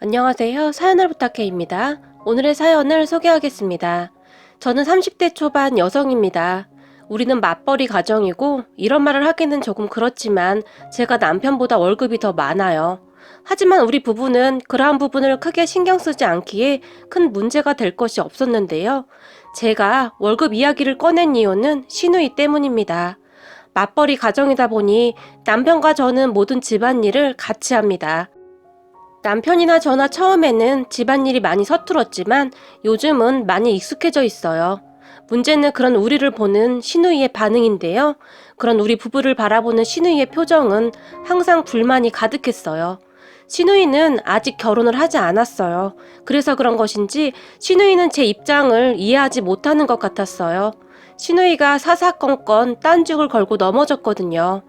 안녕하세요. 사연을 부탁해입니다. 오늘의 사연을 소개하겠습니다. 저는 30대 초반 여성입니다. 우리는 맞벌이 가정이고 이런 말을 하기는 조금 그렇지만 제가 남편보다 월급이 더 많아요. 하지만 우리 부부는 그러한 부분을 크게 신경 쓰지 않기에 큰 문제가 될 것이 없었는데요. 제가 월급 이야기를 꺼낸 이유는 시누이 때문입니다. 맞벌이 가정이다 보니 남편과 저는 모든 집안일을 같이 합니다. 남편이나 저나 처음에는 집안일이 많이 서툴었지만 요즘은 많이 익숙해져 있어요. 문제는 그런 우리를 보는 시누이의 반응인데요. 그런 우리 부부를 바라보는 시누이의 표정은 항상 불만이 가득했어요. 시누이는 아직 결혼을 하지 않았어요. 그래서 그런 것인지 시누이는 제 입장을 이해하지 못하는 것 같았어요. 시누이가 사사건건 딴죽을 걸고 넘어졌거든요.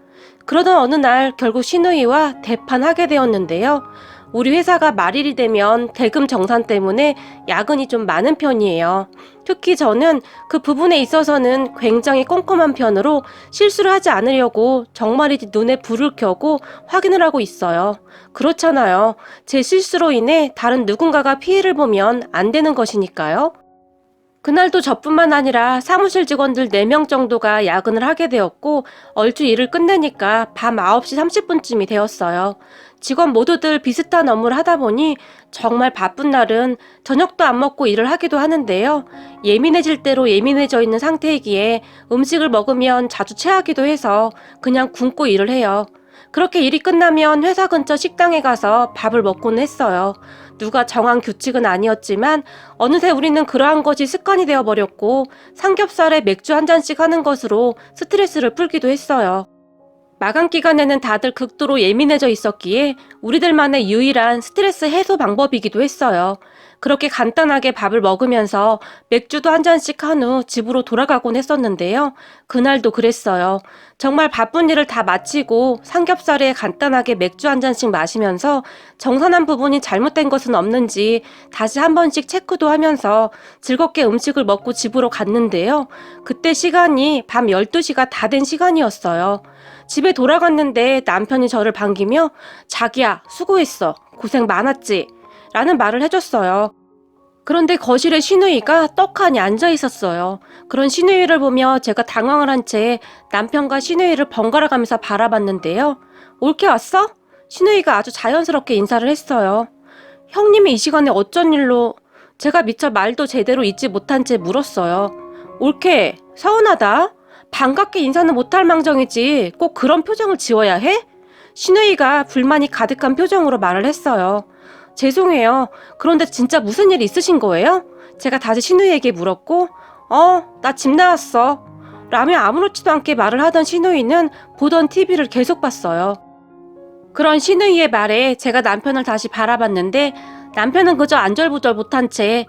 그러던 어느 날 결국 시누이와 대판하게 되었는데요. 우리 회사가 말일이 되면 대금 정산 때문에 야근이 좀 많은 편이에요. 특히 저는 그 부분에 있어서는 굉장히 꼼꼼한 편으로 실수를 하지 않으려고 정말이지 눈에 불을 켜고 확인을 하고 있어요. 그렇잖아요. 제 실수로 인해 다른 누군가가 피해를 보면 안 되는 것이니까요. 그날도 저뿐만 아니라 사무실 직원들 4명 정도가 야근을 하게 되었고 얼추 일을 끝내니까 밤 9시 30분쯤이 되었어요. 직원 모두들 비슷한 업무를 하다 보니 정말 바쁜 날은 저녁도 안 먹고 일을 하기도 하는데요. 예민해질 대로 예민해져 있는 상태이기에 음식을 먹으면 자주 체하기도 해서 그냥 굶고 일을 해요. 그렇게 일이 끝나면 회사 근처 식당에 가서 밥을 먹곤 했어요. 누가 정한 규칙은 아니었지만 어느새 우리는 그러한 것이 습관이 되어버렸고 삼겹살에 맥주 한 잔씩 하는 것으로 스트레스를 풀기도 했어요. 마감 기간에는 다들 극도로 예민해져 있었기에 우리들만의 유일한 스트레스 해소 방법이기도 했어요. 그렇게 간단하게 밥을 먹으면서 맥주도 한 잔씩 한 후 집으로 돌아가곤 했었는데요. 그날도 그랬어요. 정말 바쁜 일을 다 마치고 삼겹살에 간단하게 맥주 한 잔씩 마시면서 정산한 부분이 잘못된 것은 없는지 다시 한 번씩 체크도 하면서 즐겁게 음식을 먹고 집으로 갔는데요. 그때 시간이 밤 12시가 다 된 시간이었어요. 집에 돌아갔는데 남편이 저를 반기며 자기야, 수고했어. 고생 많았지. 라는 말을 해줬어요. 그런데 거실에 시누이가 떡하니 앉아 있었어요. 그런 시누이를 보며 제가 당황을 한 채 남편과 시누이를 번갈아 가면서 바라봤는데요. 올케 왔어? 시누이가 아주 자연스럽게 인사를 했어요. 형님이 이 시간에 어쩐 일로? 제가 미처 말도 제대로 잊지 못한 채 물었어요. 올케, 서운하다. 반갑게 인사는 못할 망정이지 꼭 그런 표정을 지어야 해? 시누이가 불만이 가득한 표정으로 말을 했어요. 죄송해요. 그런데 진짜 무슨 일 있으신 거예요? 제가 다시 시누이에게 물었고 나 집 나왔어. 라며 아무렇지도 않게 말을 하던 시누이는 보던 TV를 계속 봤어요. 그런 시누이의 말에 제가 남편을 다시 바라봤는데 남편은 그저 안절부절 못한 채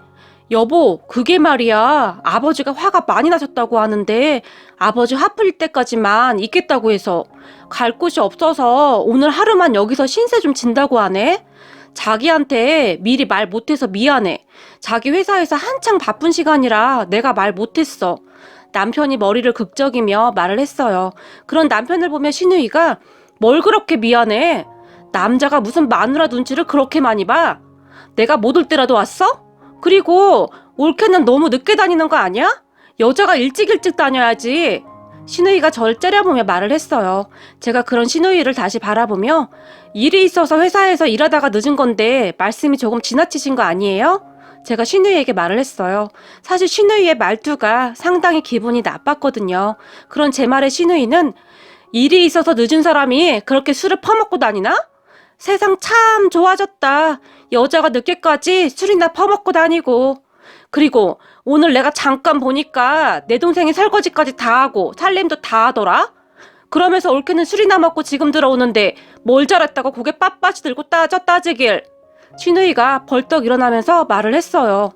여보, 그게 말이야. 아버지가 화가 많이 나셨다고 하는데 아버지 화 풀릴 때까지만 있겠다고 해서 갈 곳이 없어서 오늘 하루만 여기서 신세 좀 진다고 하네. 자기한테 미리 말 못해서 미안해. 자기 회사에서 한창 바쁜 시간이라 내가 말 못했어. 남편이 머리를 극적이며 말을 했어요. 그런 남편을 보며 시누이가 뭘 그렇게 미안해? 남자가 무슨 마누라 눈치를 그렇게 많이 봐? 내가 못 올 때라도 왔어? 그리고 올케는 너무 늦게 다니는 거 아니야? 여자가 일찍 다녀야지. 시누이가 저를 째려보며 말을 했어요. 제가 그런 시누이를 다시 바라보며 일이 있어서 회사에서 일하다가 늦은 건데 말씀이 조금 지나치신 거 아니에요? 제가 시누이에게 말을 했어요. 사실 시누이의 말투가 상당히 기분이 나빴거든요. 그런 제 말에 시누이는 일이 있어서 늦은 사람이 그렇게 술을 퍼먹고 다니나? 세상 참 좋아졌다. 여자가 늦게까지 술이나 퍼먹고 다니고. 그리고 오늘 내가 잠깐 보니까 내 동생이 설거지까지 다 하고 살림도 다 하더라? 그러면서 올케는 술이나 먹고 지금 들어오는데 뭘 잘했다고 고개 빳빳이 들고 따지길. 시누이가 벌떡 일어나면서 말을 했어요.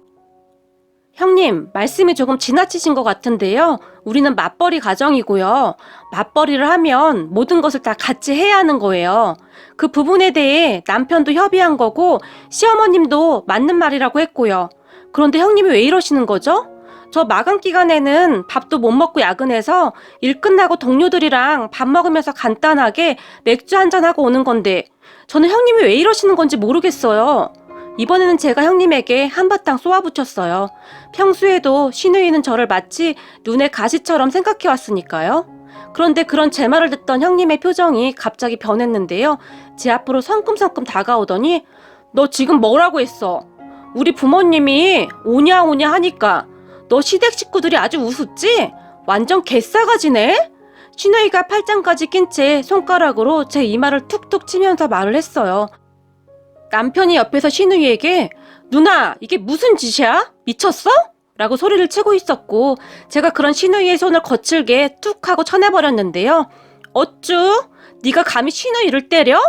형님, 말씀이 조금 지나치신 것 같은데요. 우리는 맞벌이 가정이고요. 맞벌이를 하면 모든 것을 다 같이 해야 하는 거예요. 그 부분에 대해 남편도 협의한 거고 시어머님도 맞는 말이라고 했고요. 그런데 형님이 왜 이러시는 거죠? 저 마감 기간에는 밥도 못 먹고 야근해서 일 끝나고 동료들이랑 밥 먹으면서 간단하게 맥주 한잔하고 오는 건데 저는 형님이 왜 이러시는 건지 모르겠어요. 이번에는 제가 형님에게 한바탕 쏘아붙였어요. 평소에도 시누이는 저를 마치 눈의 가시처럼 생각해왔으니까요. 그런데 그런 제 말을 듣던 형님의 표정이 갑자기 변했는데요. 제 앞으로 성큼성큼 다가오더니 너 지금 뭐라고 했어? 우리 부모님이 오냐 오냐 하니까 너 시댁 식구들이 아주 우습지? 완전 개싸가지네? 시누이가 팔짱까지 낀 채 손가락으로 제 이마를 툭툭 치면서 말을 했어요. 남편이 옆에서 시누이에게 누나 이게 무슨 짓이야? 미쳤어? 라고 소리를 치고 있었고 제가 그런 시누이의 손을 거칠게 툭 하고 쳐내버렸는데요. 어쭈? 네가 감히 시누이를 때려?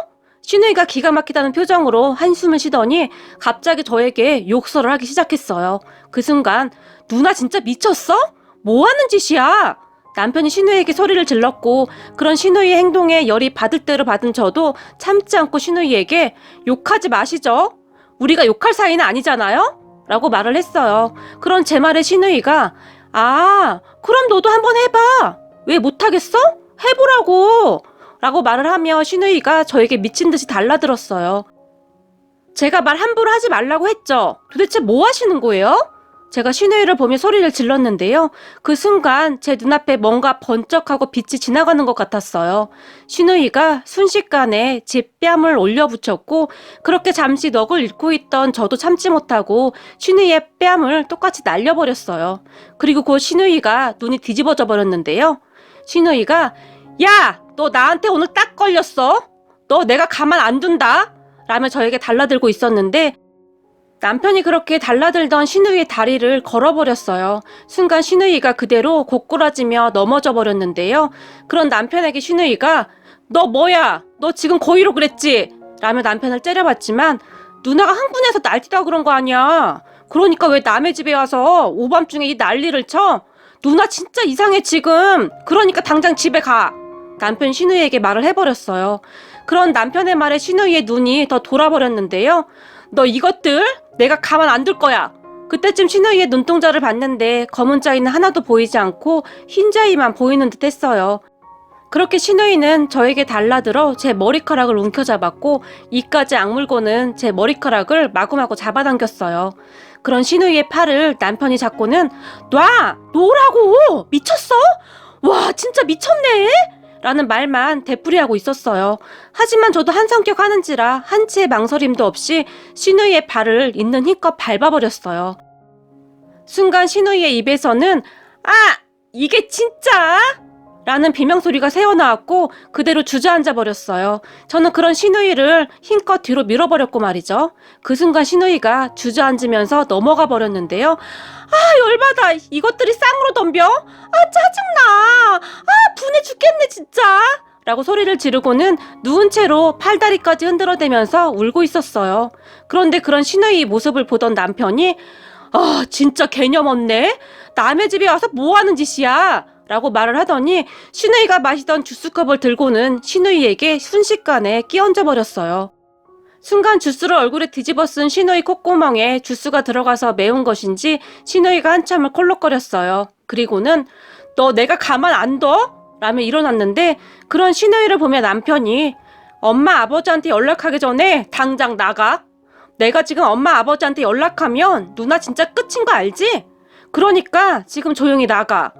시누이가 기가 막히다는 표정으로 한숨을 쉬더니 갑자기 저에게 욕설을 하기 시작했어요. 그 순간 누나 진짜 미쳤어? 뭐 하는 짓이야? 남편이 시누이에게 소리를 질렀고 그런 시누이의 행동에 열이 받을 대로 받은 저도 참지 않고 시누이에게 욕하지 마시죠. 우리가 욕할 사이는 아니잖아요? 라고 말을 했어요. 그런 제 말에 시누이가 아, 그럼 너도 한번 해봐. 왜 못하겠어? 해보라고. 라고 말을 하며 시누이가 저에게 미친 듯이 달라들었어요. 제가 말 함부로 하지 말라고 했죠. 도대체 뭐 하시는 거예요? 제가 시누이를 보며 소리를 질렀는데요. 그 순간 제 눈앞에 뭔가 번쩍하고 빛이 지나가는 것 같았어요. 시누이가 순식간에 제 뺨을 올려붙였고 그렇게 잠시 넋을 잃고 있던 저도 참지 못하고 시누이의 뺨을 똑같이 날려버렸어요. 그리고 그 시누이가 눈이 뒤집어져 버렸는데요. 시누이가 야! 너 나한테 오늘 딱 걸렸어? 너 내가 가만 안 둔다? 라며 저에게 달라들고 있었는데 남편이 그렇게 달라들던 시누이의 다리를 걸어버렸어요. 순간 시누이가 그대로 고꾸라지며 넘어져 버렸는데요. 그런 남편에게 시누이가 너 뭐야? 너 지금 고의로 그랬지? 라며 남편을 째려봤지만 누나가 흥분해서 날뛰다 그런 거 아니야. 그러니까 왜 남의 집에 와서 오밤중에 이 난리를 쳐? 누나 진짜 이상해 지금. 그러니까 당장 집에 가. 남편 시누이에게 말을 해버렸어요. 그런 남편의 말에 시누이의 눈이 더 돌아버렸는데요. 너 이것들 내가 가만 안 둘 거야. 그때쯤 시누이의 눈동자를 봤는데 검은 자위는 하나도 보이지 않고 흰 자위만 보이는 듯 했어요. 그렇게 시누이는 저에게 달라들어 제 머리카락을 움켜잡았고 이까지 악물고는 제 머리카락을 마구마구 잡아당겼어요. 그런 시누이의 팔을 남편이 잡고는 놔! 놓으라고! 미쳤어? 와 진짜 미쳤네! 라는 말만 되풀이하고 있었어요. 하지만 저도 한 성격 하는지라 한치의 망설임도 없이 시누이의 발을 있는 힘껏 밟아버렸어요. 순간 시누이의 입에서는 아! 이게 진짜? 라는 비명소리가 새어나왔고 그대로 주저앉아 버렸어요. 저는 그런 시누이를 힘껏 뒤로 밀어버렸고 말이죠. 그 순간 시누이가 주저앉으면서 넘어가 버렸는데요. 아 열받아. 이것들이 쌍으로 덤벼? 아 짜증나. 아 분해 죽겠네 진짜. 라고 소리를 지르고는 누운 채로 팔다리까지 흔들어대면서 울고 있었어요. 그런데 그런 시누이 모습을 보던 남편이 아 진짜 개념 없네. 남의 집에 와서 뭐 하는 짓이야. 라고 말을 하더니 시누이가 마시던 주스컵을 들고는 시누이에게 순식간에 끼얹어 버렸어요. 순간 주스를 얼굴에 뒤집어 쓴 시누이 콧구멍에 주스가 들어가서 매운 것인지 시누이가 한참을 콜록거렸어요. 그리고는 너 내가 가만 안 둬? 라며 일어났는데 그런 시누이를 보며 남편이 엄마 아버지한테 연락하기 전에 당장 나가. 내가 지금 엄마 아버지한테 연락하면 누나 진짜 끝인 거 알지? 그러니까 지금 조용히 나가.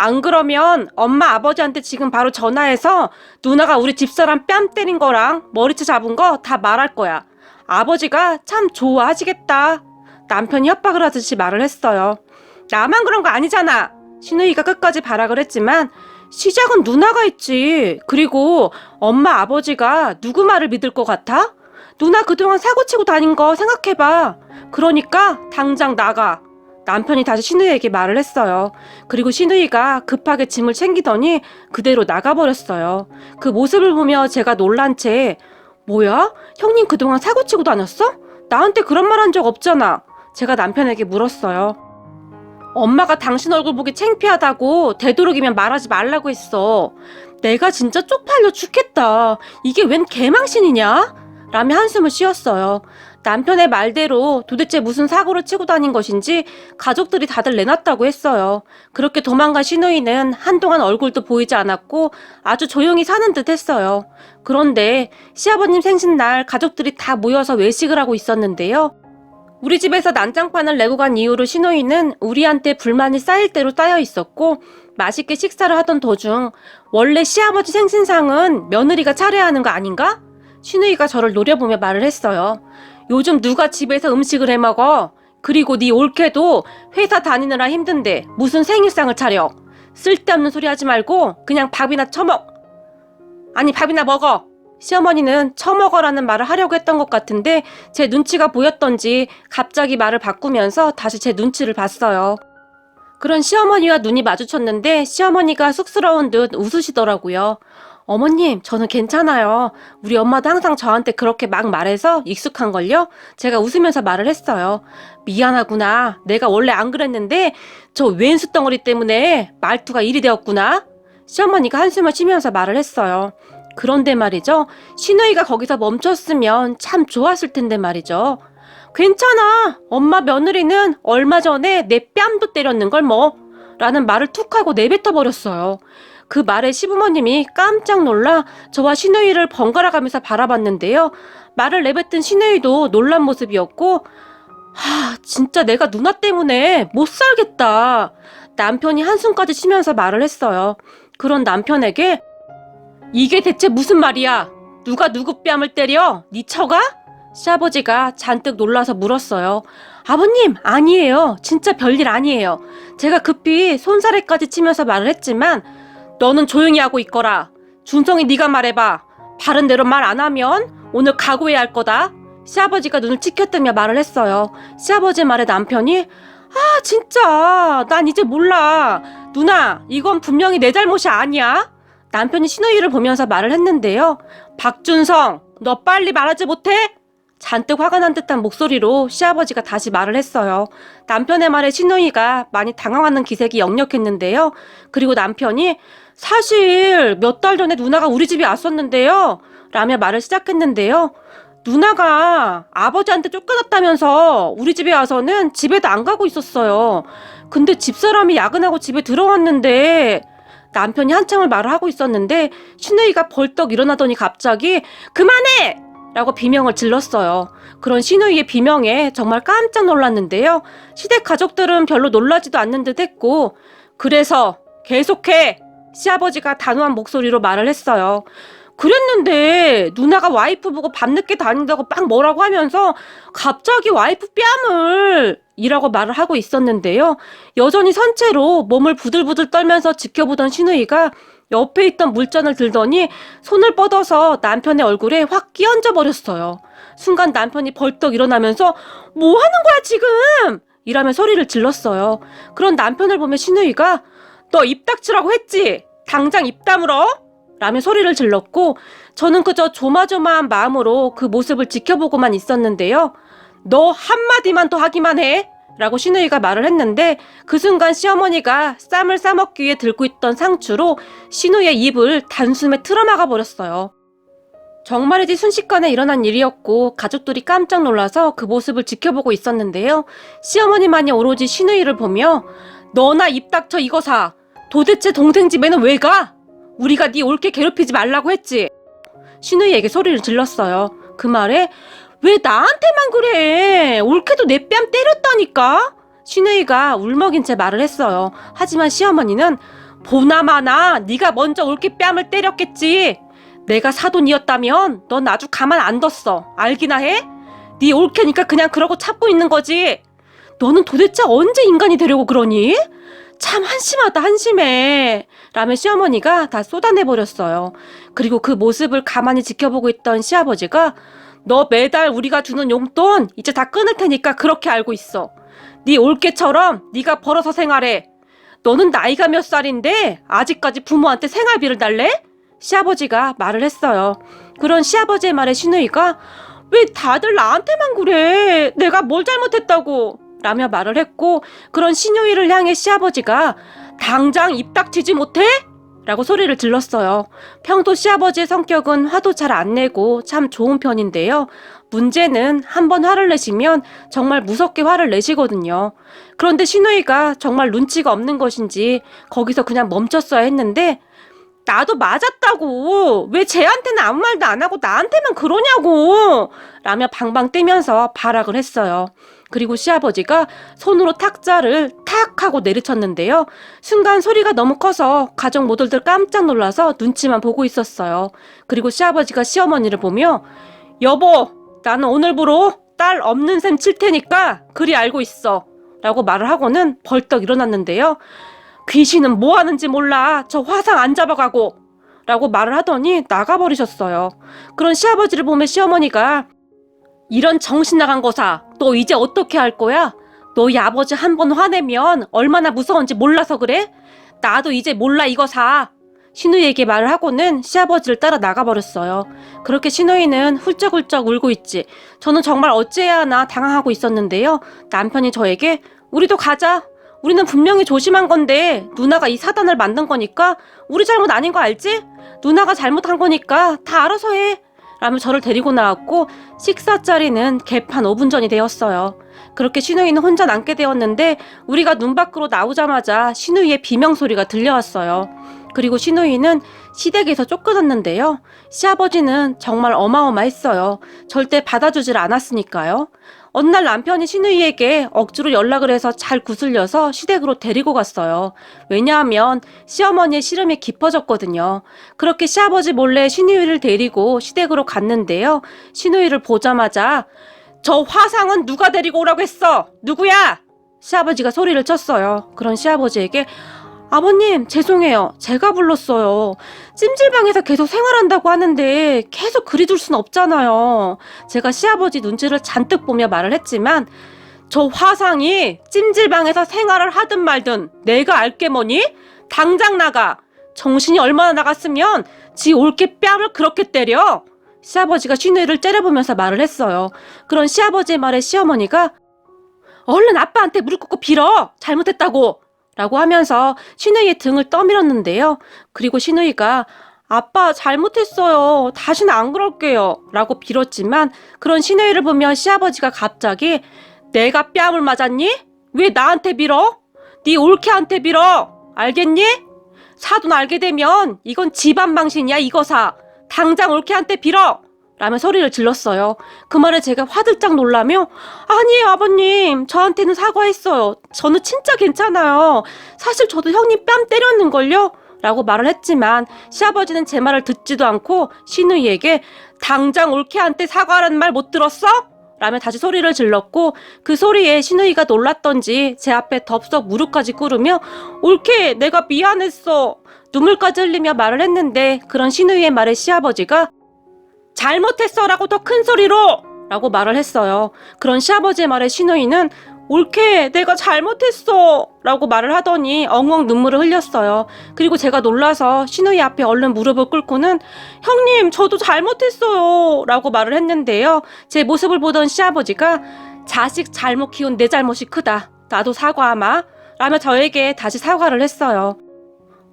안 그러면 엄마 아버지한테 지금 바로 전화해서 누나가 우리 집사람 뺨 때린 거랑 머리채 잡은 거 다 말할 거야. 아버지가 참 좋아하시겠다. 남편이 협박을 하듯이 말을 했어요. 나만 그런 거 아니잖아. 시누이가 끝까지 발악을 했지만 시작은 누나가 했지. 그리고 엄마 아버지가 누구 말을 믿을 것 같아? 누나 그동안 사고치고 다닌 거 생각해봐. 그러니까 당장 나가. 남편이 다시 시누이에게 말을 했어요. 그리고 시누이가 급하게 짐을 챙기더니 그대로 나가버렸어요. 그 모습을 보며 제가 놀란 채 뭐야? 형님 그동안 사고치고 다녔어? 나한테 그런 말 한 적 없잖아. 제가 남편에게 물었어요. 엄마가 당신 얼굴 보기 창피하다고 되도록이면 말하지 말라고 했어. 내가 진짜 쪽팔려 죽겠다. 이게 웬 개망신이냐? 라며 한숨을 쉬었어요. 남편의 말대로 도대체 무슨 사고를 치고 다닌 것인지 가족들이 다들 내놨다고 했어요. 그렇게 도망간 시누이는 한동안 얼굴도 보이지 않았고 아주 조용히 사는 듯 했어요. 그런데 시아버님 생신날 가족들이 다 모여서 외식을 하고 있었는데요. 우리 집에서 난장판을 내고 간 이후로 신우이는 우리한테 불만이 쌓일 대로 쌓여 있었고 맛있게 식사를 하던 도중 원래 시아버지 생신상은 며느리가 차려야 하는 거 아닌가? 신우이가 저를 노려보며 말을 했어요. 요즘 누가 집에서 음식을 해먹어? 그리고 네 올케도 회사 다니느라 힘든데 무슨 생일상을 차려? 쓸데없는 소리 하지 말고 그냥 밥이나 처먹. 아니 밥이나 먹어. 시어머니는 처먹어라는 말을 하려고 했던 것 같은데 제 눈치가 보였던지 갑자기 말을 바꾸면서 다시 제 눈치를 봤어요. 그런 시어머니와 눈이 마주쳤는데 시어머니가 쑥스러운 듯 웃으시더라고요. 어머님, 저는 괜찮아요. 우리 엄마도 항상 저한테 그렇게 막 말해서 익숙한걸요? 제가 웃으면서 말을 했어요. 미안하구나. 내가 원래 안 그랬는데 저 왼수 덩어리 때문에 말투가 이리 되었구나. 시어머니가 한숨을 쉬면서 말을 했어요. 그런데 말이죠. 신우이가 거기서 멈췄으면 참 좋았을 텐데 말이죠. 괜찮아. 엄마 며느리는 얼마 전에 내 뺨도 때렸는걸 뭐. 라는 말을 툭 하고 내뱉어 버렸어요. 그 말에 시부모님이 깜짝 놀라 저와 신우이를 번갈아 가면서 바라봤는데요. 말을 내뱉은 신우이도 놀란 모습이었고 진짜 내가 누나 때문에 못 살겠다. 남편이 한숨까지 쉬면서 말을 했어요. 그런 남편에게 이게 대체 무슨 말이야? 누가 누구 뺨을 때려? 네 처가? 시아버지가 잔뜩 놀라서 물었어요. 아버님, 아니에요. 진짜 별일 아니에요. 제가 급히 손사래까지 치면서 말을 했지만 너는 조용히 하고 있거라. 준성이 네가 말해봐. 바른 대로 말 안 하면 오늘 각오해야 할 거다. 시아버지가 눈을 치켜뜨며 말을 했어요. 시아버지 말에 남편이 진짜 난 이제 몰라. 누나, 이건 분명히 내 잘못이 아니야. 남편이 신우이를 보면서 말을 했는데요. 박준성, 너 빨리 말하지 못해? 잔뜩 화가 난 듯한 목소리로 시아버지가 다시 말을 했어요. 남편의 말에 신우이가 많이 당황하는 기색이 역력했는데요. 그리고 남편이 사실 몇 달 전에 누나가 우리 집에 왔었는데요. 라며 말을 시작했는데요. 누나가 아버지한테 쫓겨났다면서 우리 집에 와서는 집에도 안 가고 있었어요. 근데 집사람이 야근하고 집에 들어왔는데 남편이 한참을 말을 하고 있었는데 신우이가 벌떡 일어나더니 갑자기 그만해! 라고 비명을 질렀어요. 그런 신우이의 비명에 정말 깜짝 놀랐는데요. 시댁 가족들은 별로 놀라지도 않는 듯 했고 그래서 계속해! 시아버지가 단호한 목소리로 말을 했어요. 그랬는데 누나가 와이프 보고 밤늦게 다닌다고 막 뭐라고 하면서 갑자기 와이프 뺨을 이라고 말을 하고 있었는데요. 여전히 선체로 몸을 부들부들 떨면서 지켜보던 신우이가 옆에 있던 물잔을 들더니 손을 뻗어서 남편의 얼굴에 확 끼얹어 버렸어요. 순간 남편이 벌떡 일어나면서 뭐 하는 거야 지금! 이라며 소리를 질렀어요. 그런 남편을 보며 신우이가 너 입 닥치라고 했지? 당장 입 다물어! 라며 소리를 질렀고 저는 그저 조마조마한 마음으로 그 모습을 지켜보고만 있었는데요. 너 한마디만 더 하기만 해! 라고 신우이가 말을 했는데 그 순간 시어머니가 쌈을 싸먹기 위해 들고 있던 상추로 신우이의 입을 단숨에 틀어막아 버렸어요. 정말이지 순식간에 일어난 일이었고 가족들이 깜짝 놀라서 그 모습을 지켜보고 있었는데요. 시어머니만이 오로지 신우이를 보며 너나 입 닥쳐 이거사. 도대체 동생 집에는 왜 가? 우리가 네 올케 괴롭히지 말라고 했지. 신우이에게 소리를 질렀어요. 그 말에 왜 나한테만 그래? 올케도 내 뺨 때렸다니까? 신우이가 울먹인 채 말을 했어요. 하지만 시어머니는 보나마나 네가 먼저 올케 뺨을 때렸겠지. 내가 사돈이었다면 넌 아주 가만 안 뒀어. 알기나 해? 네 올케니까 그냥 그러고 참고 있는 거지. 너는 도대체 언제 인간이 되려고 그러니? 참 한심하다 한심해. 라며 시어머니가 다 쏟아내버렸어요. 그리고 그 모습을 가만히 지켜보고 있던 시아버지가 너 매달 우리가 주는 용돈 이제 다 끊을 테니까 그렇게 알고 있어. 네 올케처럼 네가 벌어서 생활해. 너는 나이가 몇 살인데 아직까지 부모한테 생활비를 달래? 시아버지가 말을 했어요. 그런 시아버지의 말에 신우이가 왜 다들 나한테만 그래? 내가 뭘 잘못했다고? 라며 말을 했고 그런 신우이를 향해 시아버지가 당장 입 닥치지 못해? 라고 소리를 질렀어요. 평소 시아버지의 성격은 화도 잘 안 내고 참 좋은 편인데요. 문제는 한번 화를 내시면 정말 무섭게 화를 내시거든요. 그런데 신우이가 정말 눈치가 없는 것인지 거기서 그냥 멈췄어야 했는데 나도 맞았다고. 왜 쟤한테는 아무 말도 안 하고 나한테만 그러냐고. 라며 방방 뛰면서 발악을 했어요. 그리고 시아버지가 손으로 탁자를 탁 하고 내리쳤는데요. 순간 소리가 너무 커서 가족 모두들 깜짝 놀라서 눈치만 보고 있었어요. 그리고 시아버지가 시어머니를 보며 여보, 나는 오늘부로 딸 없는 셈 칠 테니까 그리 알고 있어. 라고 말을 하고는 벌떡 일어났는데요. 귀신은 뭐 하는지 몰라. 저 화상 안 잡아가고. 라고 말을 하더니 나가버리셨어요. 그런 시아버지를 보며 시어머니가 이런 정신 나간 거사, 너 이제 어떻게 할 거야? 너희 아버지 한 번 화내면 얼마나 무서운지 몰라서 그래? 나도 이제 몰라 이거사. 신우이에게 말을 하고는 시아버지를 따라 나가버렸어요. 그렇게 신우이는 훌쩍훌쩍 울고 있지. 저는 정말 어찌해야 하나 당황하고 있었는데요. 남편이 저에게 우리도 가자. 우리는 분명히 조심한 건데 누나가 이 사단을 만든 거니까 우리 잘못 아닌 거 알지? 누나가 잘못한 거니까 다 알아서 해. 라며 저를 데리고 나왔고 식사 자리는 개판 5분 전이 되었어요. 그렇게 신우이는 혼자 남게 되었는데 우리가 눈 밖으로 나오자마자 신우이의 비명소리가 들려왔어요. 그리고 신우이는 시댁에서 쫓겨났는데요. 시아버지는 정말 어마어마했어요. 절대 받아주질 않았으니까요. 어느 날 남편이 신우이에게 억지로 연락을 해서 잘 구슬려서 시댁으로 데리고 갔어요. 왜냐하면 시어머니의 시름이 깊어졌거든요. 그렇게 시아버지 몰래 신우이를 데리고 시댁으로 갔는데요. 신우이를 보자마자 저 화상은 누가 데리고 오라고 했어? 누구야? 시아버지가 소리를 쳤어요. 그런 시아버지에게 아버님, 죄송해요. 제가 불렀어요. 찜질방에서 계속 생활한다고 하는데 계속 그리 둘 순 없잖아요. 제가 시아버지 눈치를 잔뜩 보며 말을 했지만 저 화상이 찜질방에서 생활을 하든 말든 내가 알게 뭐니? 당장 나가. 정신이 얼마나 나갔으면 지 올게 뺨을 그렇게 때려. 시아버지가 신우이를 째려보면서 말을 했어요. 그런 시아버지의 말에 시어머니가 얼른 아빠한테 무릎 꿇고 빌어. 잘못했다고. 라고 하면서 신우이의 등을 떠밀었는데요. 그리고 신우이가 아빠 잘못했어요. 다시는 안 그럴게요. 라고 빌었지만 그런 신우이를 보며 시아버지가 갑자기 내가 뺨을 맞았니? 왜 나한테 빌어? 네 올케한테 빌어. 알겠니? 사돈 알게 되면 이건 집안 망신이야 이거사. 당장 올케한테 빌어. 라며 소리를 질렀어요. 그 말에 제가 화들짝 놀라며 아니에요 아버님, 저한테는 사과했어요. 저는 진짜 괜찮아요. 사실 저도 형님 뺨 때렸는걸요? 라고 말을 했지만 시아버지는 제 말을 듣지도 않고 신우이에게 당장 올케한테 사과하라는 말 못 들었어? 라며 다시 소리를 질렀고 그 소리에 신우이가 놀랐던지 제 앞에 덥석 무릎까지 꿇으며 올케 내가 미안했어. 눈물까지 흘리며 말을 했는데 그런 신우이의 말에 시아버지가 잘못했어 라고 더 큰 소리로 라고 말을 했어요. 그런 시아버지의 말에 신우이는 올케 내가 잘못했어 라고 말을 하더니 엉엉 눈물을 흘렸어요. 그리고 제가 놀라서 신우이 앞에 얼른 무릎을 꿇고는 형님 저도 잘못했어요 라고 말을 했는데요. 제 모습을 보던 시아버지가 자식 잘못 키운 내 잘못이 크다. 나도 사과하마 라며 저에게 다시 사과를 했어요.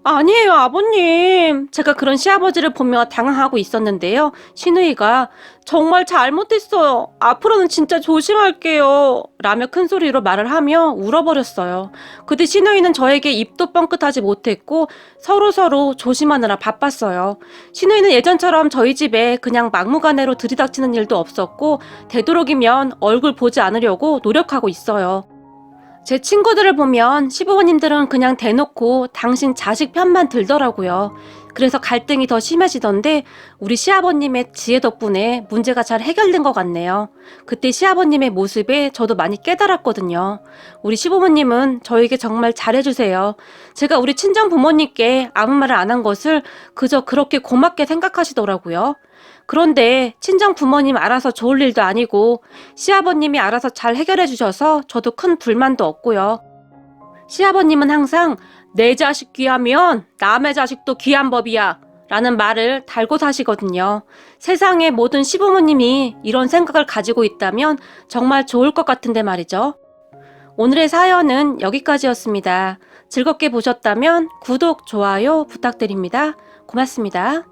아니에요 아버님. 제가 그런 시아버지를 보며 당황하고 있었는데요. 신우이가 정말 잘못했어요. 앞으로는 진짜 조심할게요. 라며 큰 소리로 말을 하며 울어버렸어요. 그때 신우이는 저에게 입도 뻥끗하지 못했고 서로서로 조심하느라 바빴어요. 신우이는 예전처럼 저희 집에 그냥 막무가내로 들이닥치는 일도 없었고 되도록이면 얼굴 보지 않으려고 노력하고 있어요. 제 친구들을 보면 시부모님들은 그냥 대놓고 당신 자식 편만 들더라고요. 그래서 갈등이 더 심해지던데 우리 시아버님의 지혜 덕분에 문제가 잘 해결된 것 같네요. 그때 시아버님의 모습에 저도 많이 깨달았거든요. 우리 시부모님은 저에게 정말 잘해주세요. 제가 우리 친정 부모님께 아무 말을 안 한 것을 그저 그렇게 고맙게 생각하시더라고요. 그런데 친정 부모님 알아서 좋을 일도 아니고 시아버님이 알아서 잘 해결해 주셔서 저도 큰 불만도 없고요. 시아버님은 항상 내 자식 귀하면 남의 자식도 귀한 법이야 라는 말을 달고 사시거든요. 세상의 모든 시부모님이 이런 생각을 가지고 있다면 정말 좋을 것 같은데 말이죠. 오늘의 사연은 여기까지였습니다. 즐겁게 보셨다면 구독, 좋아요 부탁드립니다. 고맙습니다.